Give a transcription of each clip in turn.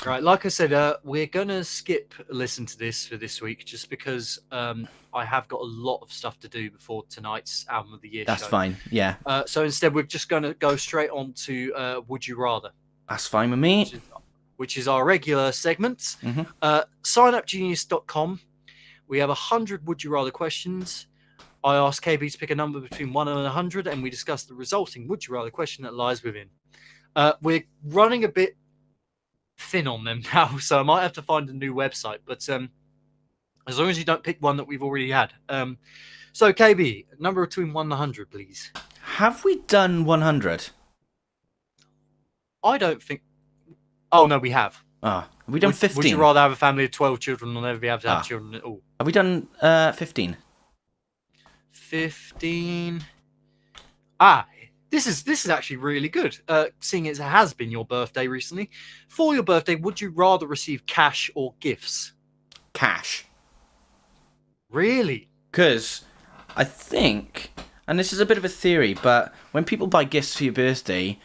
Right, like I said, we're gonna skip listen to this for this week just because I have got a lot of stuff to do before tonight's album of the year That's show. fine. Yeah, So instead, we're just gonna go straight on to Would You Rather, that's fine with me. which is, which is our regular segment. Hmm. Signupgenius.com. We have 100 Would You Rather questions. I ask KB to pick a number between 1 and 100, and we discuss the resulting Would You Rather question that lies within. We're running a bit thin on them now, so I might have to find a new website. But as long as you don't pick one that we've already had. So KB, number between 1 and 100, please. Have we done 100? I don't think. Oh no, we have. Ah, have we done 15? Would you rather have a family of 12 children or never be able to have children at all? Have we done 15? 15. This is actually really good. Seeing as it has been your birthday recently, for your birthday, would you rather receive cash or gifts? Cash. Really? Because I think, and this is a bit of a theory, but when people buy gifts for your birthday,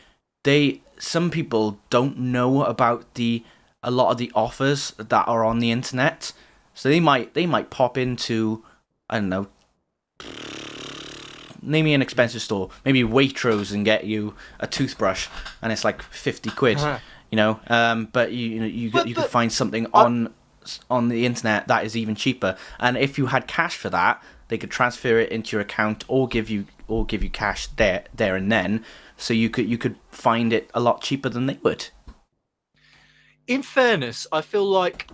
some people don't know about a lot of the offers that are on the internet. So they might pop into, I don't know, name me an expensive store, maybe Waitrose, and get you a toothbrush, and it's like 50 quid, you know. But you could find something on the internet that is even cheaper, and if you had cash for that, they could transfer it into your account or give you cash there and then, so you could find it a lot cheaper than they would. In fairness, I feel like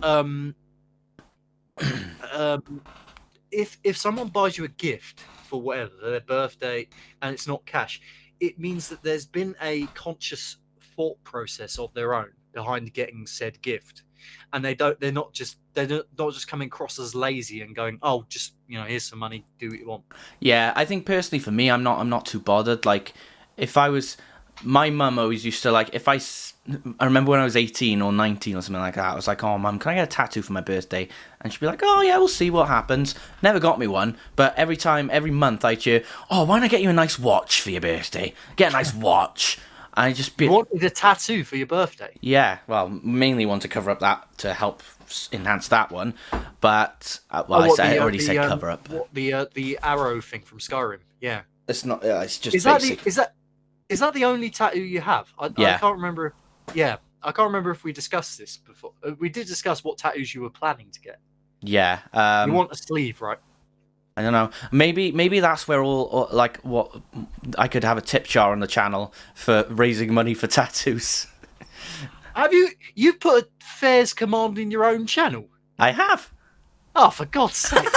if someone buys you a gift for whatever their birthday and it's not cash, it means that there's been a conscious thought process of their own behind getting said gift, and they're not just coming across as lazy and going, oh, just here's some money, do what you want. Yeah, I think personally for me, I'm not too bothered. Like, if I was, my mum always used to, like, I remember when I was 18 or 19 or something like that, I was like, oh, Mum, can I get a tattoo for my birthday? And she'd be like, oh, yeah, we'll see what happens. Never got me one, but every month I'd hear, oh, why don't I get you a nice watch for your birthday? Get a nice watch. And I'd just be... You wanted a tattoo for your birthday? Yeah, well, mainly want to cover up that, to help enhance that one, but, I already said cover up. What, the arrow thing from Skyrim, yeah. It's not, it's just is basic. Is that the only tattoo you have? I can't remember. Yeah, I can't remember if we discussed this before. We did discuss what tattoos you were planning to get. Yeah. You want a sleeve, right? I don't know. Maybe that's where all like what I could have a tip jar on the channel for raising money for tattoos. Have you've put a fairs command in your own channel? I have. Oh, for God's sake!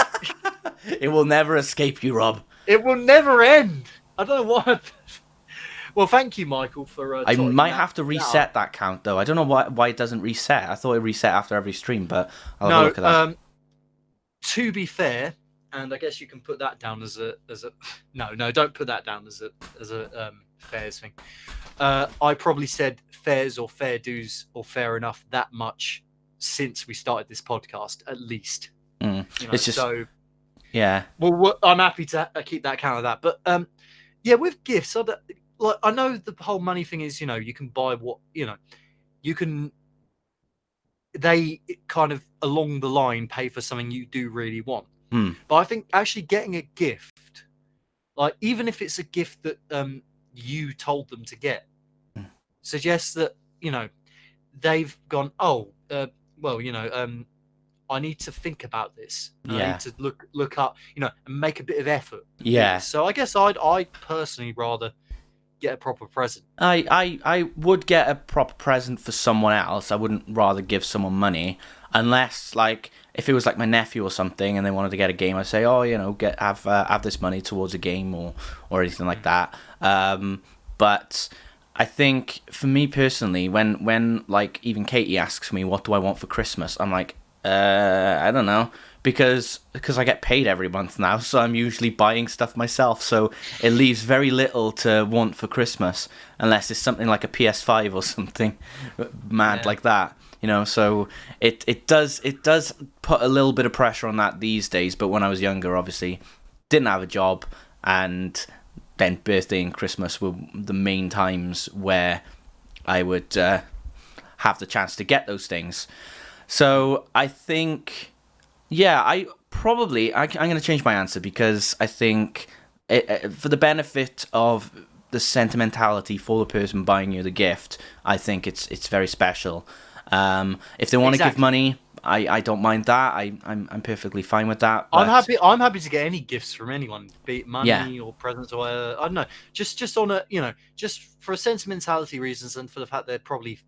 It will never escape you, Rob. It will never end. I don't know what. Well, thank you, Michael, for. I might have to reset that count, though. I don't know why it doesn't reset. I thought it reset after every stream, but I'll have a look at that. To be fair, and I guess you can put that down as a no, don't put that down as a fairs thing. I probably said fairs or fair dues or fair enough that much since we started this podcast, at least. It's just so. Yeah. Well, I'm happy to keep that count of that, but yeah, with gifts, like, I know the whole money thing is, you can buy what, you can, they kind of along the line pay for something you do really want. But I think actually getting a gift, like, even if it's a gift that you told them to get, suggests that, they've gone, oh, well, I need to think about this. I need to look up, and make a bit of effort. Yeah. So I guess I'd personally rather get a proper present. I would get a proper present for someone else. I wouldn't rather give someone money, unless, like, if it was like my nephew or something and they wanted to get a game, I'd say, oh, have this money towards a game or anything like that. But I think for me personally, when like even Katie asks me what do I want for Christmas, I'm like, I don't know, because I get paid every month now, so I'm usually buying stuff myself, so it leaves very little to want for Christmas, unless it's something like a PS5 or something mad like that, so it does put a little bit of pressure on that these days. But when I was younger, obviously didn't have a job, and then birthday and Christmas were the main times where I would have the chance to get those things. So I think, yeah, I'm going to change my answer because I think for the benefit of the sentimentality for the person buying you the gift, I think it's very special. If they want to give money, I don't mind that. I'm perfectly fine with that. But I'm happy to get any gifts from anyone, be it money or presents or whatever. I don't know, just on a just for sentimentality reasons and for the fact they're probably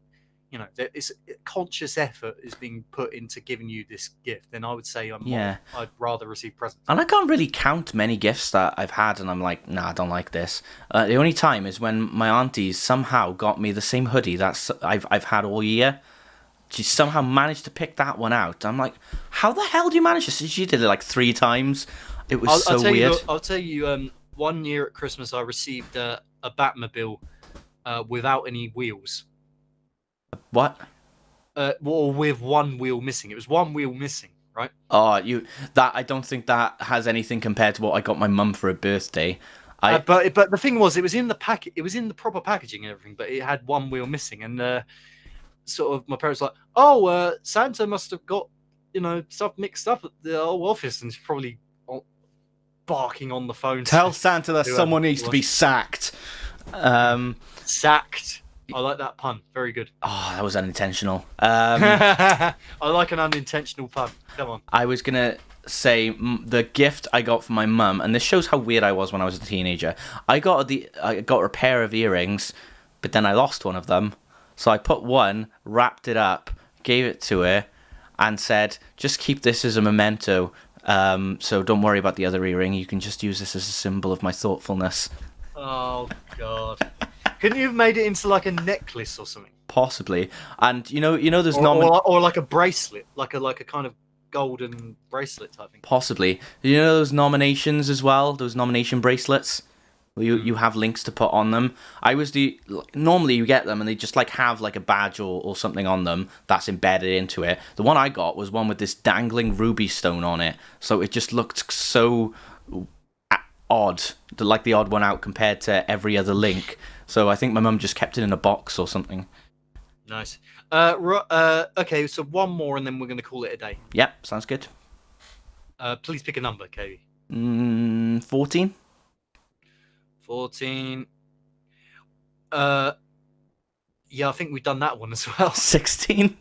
it's conscious effort is being put into giving you this gift. Then I would say I'd rather receive presents. And I can't really count many gifts that I've had, and I'm like, nah, I don't like this. The only time is when my aunties somehow got me the same hoodie that I've had all year. She somehow managed to pick that one out. I'm like, how the hell do you manage this? She did it like 3 times. It was so weird. I'll tell you. One year at Christmas, I received a Batmobile without any wheels. What? Well, with one wheel missing. It was one wheel missing, right? Oh, I don't think that has anything compared to what I got my mum for a birthday. But the thing was, it was in the packet. It was in the proper packaging and everything, but it had one wheel missing. And sort of, my parents were like, "Oh, Santa must have got stuff mixed up at the old office, and he's probably barking on the phone." Tell Santa that someone needs to be sacked. Sacked. I like that pun. Very good. Oh, that was unintentional. I like an unintentional pun. Come on. I was going to say the gift I got from my mum, and this shows how weird I was when I was a teenager. I got a pair of earrings, but then I lost one of them. So I put one, wrapped it up, gave it to her, and said, just keep this as a memento. So don't worry about the other earring. You can just use this as a symbol of my thoughtfulness. Oh, God. Couldn't you have made it into like a necklace or something? Possibly. And there's or like a bracelet, like a kind of golden bracelet type thing. Possibly. You know those nominations as well, those nomination bracelets where you have links to put on them. Normally you get them and they just like have like a badge or something on them that's embedded into it. The one I got was one with this dangling ruby stone on it, so it just looked so odd, like the odd one out compared to every other link. So I think my mum just kept it in a box or something. Nice. Okay, so one more and then we're going to call it a day. Yep, sounds good. Please pick a number, Katie. 14. 14. Yeah, I think we've done that one as well. 16.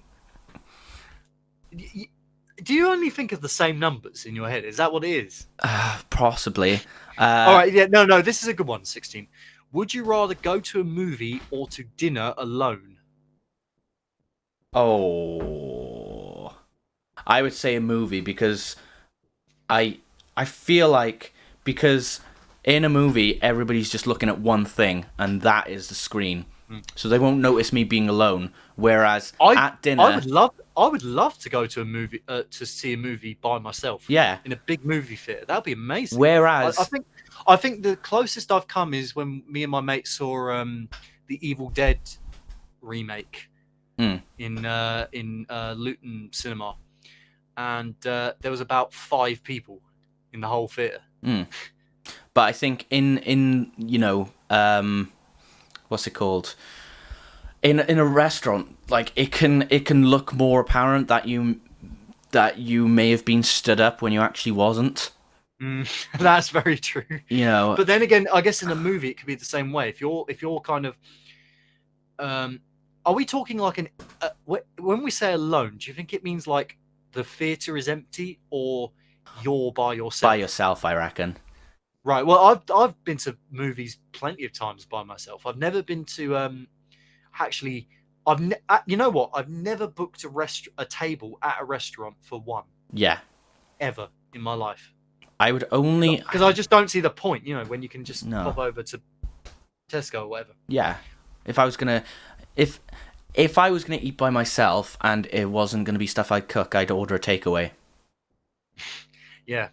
Do you only think of the same numbers in your head? Is that what it is? Possibly. All right, yeah, no, this is a good one, 16. Would you rather go to a movie or to dinner alone? Oh, I would say a movie because I feel like because in a movie everybody's just looking at one thing and that is the screen, so they won't notice me being alone. Whereas at dinner, I would love to go to a movie to see a movie by myself. Yeah, in a big movie theater, that'd be amazing. Whereas I think the closest I've come is when me and my mate saw the Evil Dead remake in Luton Cinema, and there was about 5 people in the whole theater. But I think in what's it called? In a restaurant, like it can look more apparent that you may have been stood up when you actually wasn't. That's very true. But then again, I guess in a movie it could be the same way. If you're kind of, are we talking like when we say alone? Do you think it means like the theater is empty or you're by yourself? By yourself, I reckon. Right. Well, I've been to movies plenty of times by myself. I've never been to actually. You know what? I've never booked a table at a restaurant for one. Yeah. Ever in my life. I would only because I just don't see the point. When you can just pop over to Tesco or whatever. Yeah. If I was gonna eat by myself and it wasn't gonna be stuff I'd cook, I'd order a takeaway. Yeah.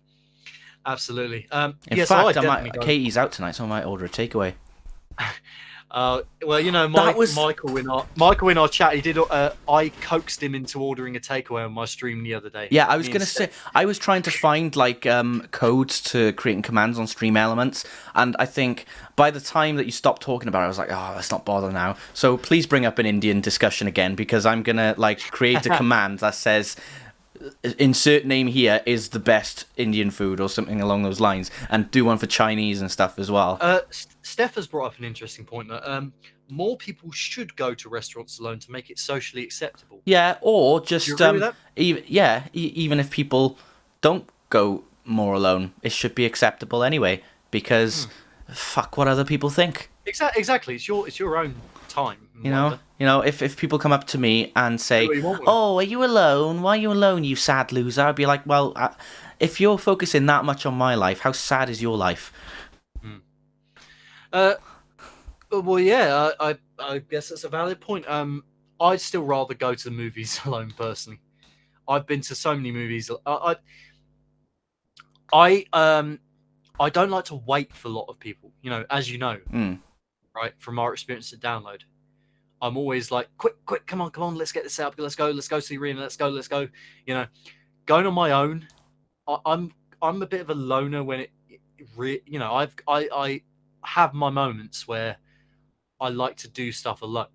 Absolutely. In fact, Katie's out tonight, so I might order a takeaway. Well, you know, That was Michael in our chat, he did. I coaxed him into ordering a takeaway on my stream the other day. Yeah, I was Me gonna and say I was trying to find like codes to creating commands on Stream Elements, and I think by the time that you stopped talking about it, I was like, oh, let's not bother now. So please bring up an Indian discussion again, because I'm gonna like create a command that says insert name here is the best Indian food or something along those lines, and do one for Chinese and stuff as well. Steph has brought up an interesting point that more people should go to restaurants alone to make it socially acceptable. Yeah, or Do just you agree with that? even if people don't go more alone, it should be acceptable anyway, because fuck what other people think. Exactly. It's your own time. And You know, whatever. if people come up to me and Do say, what you want with it. "Oh, are you alone? Why are you alone, you sad loser?" I'd be like, "Well, if you're focusing that much on my life, how sad is your life?" Well, yeah. I guess that's a valid point. I'd still rather go to the movies alone personally. I've been to so many movies. I don't like to wait for a lot of people. You know, as you know, Mm. right, from our experience at Download. I'm always like, quick, come on, let's get this out. Let's go to the arena. Let's go. You know, going on my own, I'm a bit of a loner when you know, I have my moments where I like to do stuff alone,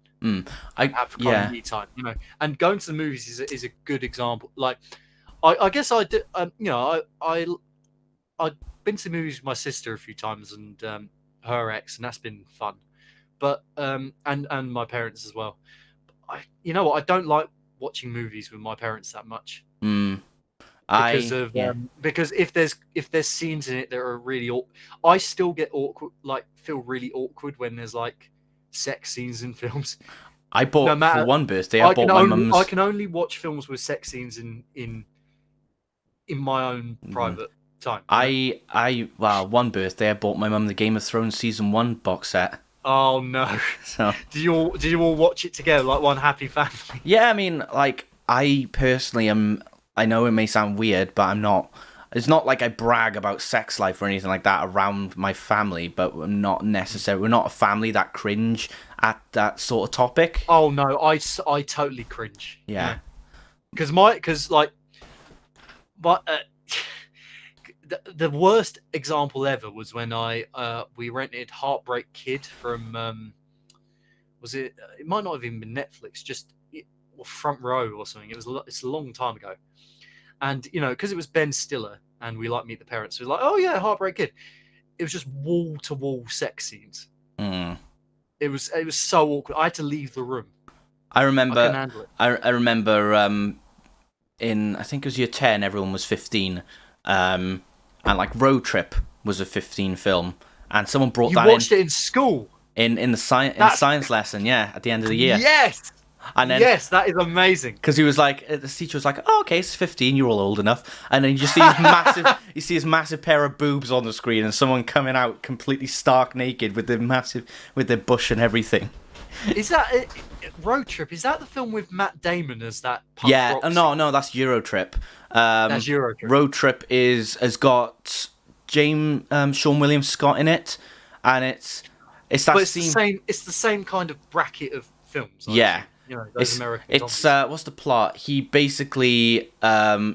I have kind yeah. of me time, you know. And going to the movies is a good example. Like, I guess I did, you know, I've been to the movies with my sister a few times and her ex, and that's been fun. But and my parents as well. You know what? I don't like watching movies with my parents that much Mm. because I of yeah. because if there's scenes in it that are really I still get awkward, like feel really awkward when there's like sex scenes in films. I No bought for matter, one birthday. I bought my I mum's. can only watch films with sex scenes in my own Mhm. private time. You know? Well, one birthday I bought my mum the Game of Thrones season 1 box set. Oh no! So Did you all watch it together like one happy family? yeah, I mean, like I personally am. I know it may sound weird, but I'm not. It's not like I brag about sex life or anything like that around my family, but we're not necessarily. We're not a family that cringe at that sort of topic. Oh no, I totally cringe. You Yeah. know, because like, but the worst example ever was when we rented Heartbreak Kid from was it? It might not have even been Netflix, just or Front Row or something. It's a long time ago, and you know because it was Ben Stiller and we like Meet the Parents, we were like, oh yeah, Heartbreak Kid. It was just wall to wall sex scenes. Mm. It was so awkward. I had to leave the room. I I couldn't remember. handle it. I remember. In I think it was year 10, everyone was 15, and like Road Trip was a 15 film, and someone brought You that watched it in school. in the science lesson, yeah, at the end of the year, Yes. and then Yes, that is amazing. because he was like, the teacher was like, oh, okay, it's 15, you're all old enough, and then you just see his massive pair of boobs on the screen, and someone coming out completely stark naked with their bush and everything. Is that Road Trip? Is that the film with Matt Damon as that punk Yeah, rock no, that's Euro Trip. That's Euro Trip. Road Trip has got Sean William Scott in it, and it's that But it's scene. the same. It's the same kind of bracket of films. Yeah, you know those it's American. it's comedies. what's the plot? He basically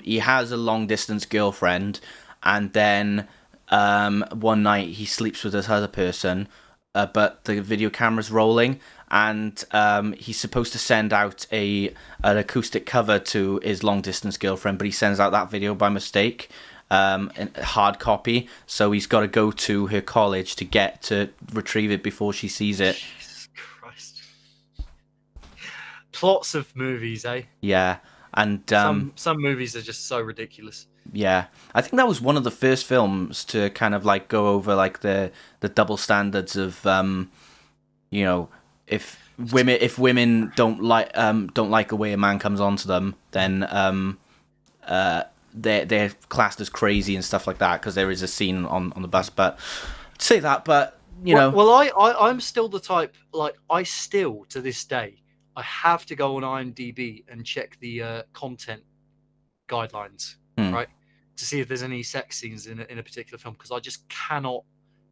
he has a long distance girlfriend, and then one night he sleeps with this other person, but the video camera's rolling, and he's supposed to send out an acoustic cover to his long distance girlfriend, but he sends out that video by mistake, in hard copy. So he's got to go to her college to retrieve it before she sees it. Jesus Christ. Plots of movies, eh? Yeah, and Some movies are just so ridiculous. yeah, I think that was one of the first films to kind of like go over like the double standards of you know, if women don't like the way a man comes onto them, then they're classed as crazy and stuff like that, because there is a scene on the bus. But say that, but you know, Well, I'm still the type, like, I still, to this day, I have to go on IMDb and check the content guidelines, Hmm. right? To see if there's any sex scenes in a particular film, because I just cannot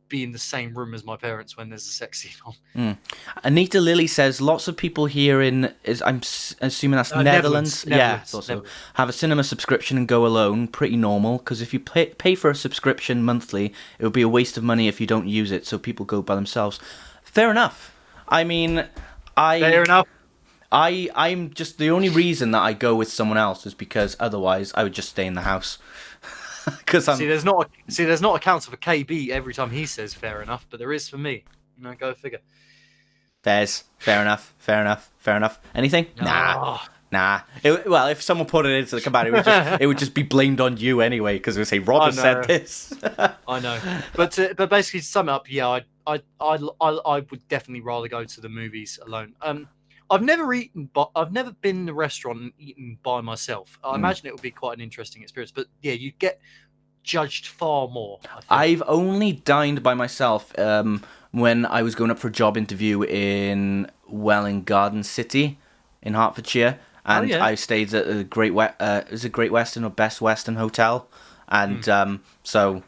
be in the same room as my parents when there's a sex scene on. Anita Lilly says lots of people here assuming that's Netherlands. Yeah, thought so. Have a cinema subscription and go alone. Pretty normal, because if you pay for a subscription monthly, it would be a waste of money if you don't use it, so people go by themselves. Fair enough. I mean, Fair enough. I'm just, the only reason that I go with someone else is because otherwise I would just stay in the house. See, there's not a counter for KB every time he says fair enough, but there is for me. Go figure. Fair enough. Anything? Oh. Nah. Well, if someone put it into the comment, it would just be blamed on you anyway, because it would say Rob has said this. I know, but basically to sum it up, yeah, I would definitely rather go to the movies alone. I've never been in a restaurant and eaten by myself. I imagine it would be quite an interesting experience, but yeah, you get judged far more. I've only dined by myself when I was going up for a job interview in Welwyn Garden City in Hertfordshire, and I stayed at the Great Western or Best Western Hotel, and so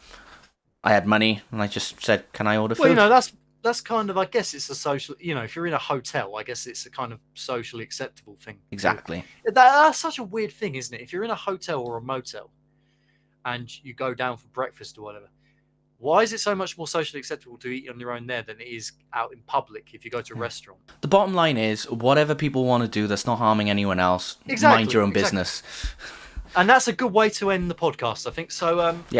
I had money, and I just said, "Can I order food?" Well, that's kind of, I guess it's a social, if you're in a hotel, I guess it's a kind of socially acceptable thing. Exactly. That's such a weird thing, isn't it? If you're in a hotel or a motel and you go down for breakfast or whatever, why is it so much more socially acceptable to eat on your own there than it is out in public if you go to a restaurant? The bottom line is, whatever people want to do that's not harming anyone else, mind your own business. And that's a good way to end the podcast, I think. So, yeah.